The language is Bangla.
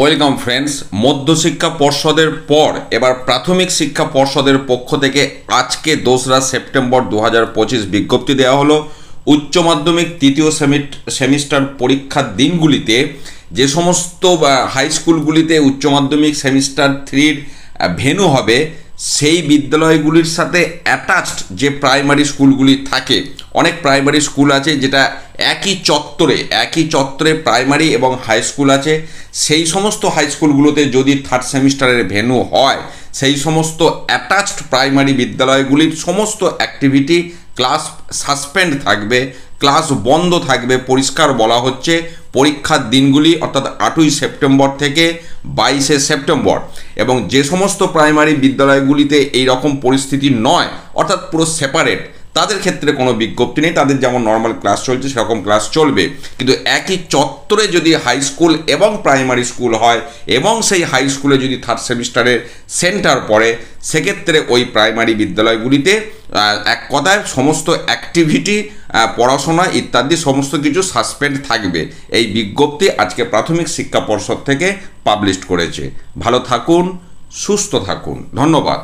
Welcome friends. মধ্যশিক্ষা পর্ষদের পর এবার প্রাথমিক শিক্ষা পর্ষদের পক্ষ থেকে আজকে 2রা সেপ্টেম্বর 2025 বিজ্ঞপ্তি দেওয়া হলো। উচ্চ মাধ্যমিক তৃতীয় সেমিস্টার পরীক্ষার দিনগুলিতে যে সমস্ত হাই স্কুলগুলিতে উচ্চ মাধ্যমিক সেমিস্টার 3-র ভেন্যু হবে, সেই বিদ্যালয়গুলির সাথে অ্যাটাচড যে প্রাইমারি স্কুলগুলি থাকে, অনেক প্রাইমারি স্কুল আছে যেটা একই চত্বরে প্রাইমারি এবং হাই স্কুল আছে, সেই সমস্ত হাই স্কুলগুলোতে যদি থার্ড সেমিস্টারের ভেন্যু হয়, সেই সমস্ত অ্যাটাচড প্রাইমারি বিদ্যালয়গুলির সমস্ত অ্যাক্টিভিটি ক্লাস সাসপেন্ড থাকবে, ক্লাস বন্ধ থাকবে। পরিষ্কার বলা হচ্ছে পরীক্ষার দিনগুলি অর্থাৎ 8ই সেপ্টেম্বর থেকে 22শে সেপ্টেম্বর। এবং যে সমস্ত প্রাইমারি বিদ্যালয়গুলিতে এই রকম পরিস্থিতি নয়, অর্থাৎ পুরো সেপারেট, তাদের ক্ষেত্রে কোনো বিজ্ঞপ্তি নেই, তাদের যেমন নর্মাল ক্লাস চলছে সেরকম ক্লাস চলবে। কিন্তু একই চত্বরে যদি হাই স্কুল এবং প্রাইমারি স্কুল হয় এবং সেই হাই স্কুলে যদি থার্ড সেমিস্টারের সেন্টার পড়ে, সেক্ষেত্রে ওই প্রাইমারি বিদ্যালয়গুলিতে এক কথায় সমস্ত অ্যাক্টিভিটি, পড়াশোনা ইত্যাদি সমস্ত কিছু সাসপেন্ড থাকবে। এই বিজ্ঞপ্তি আজকে প্রাথমিক শিক্ষা পর্ষদ থেকে পাবলিশ করেছে। ভালো থাকুন, সুস্থ থাকুন, ধন্যবাদ।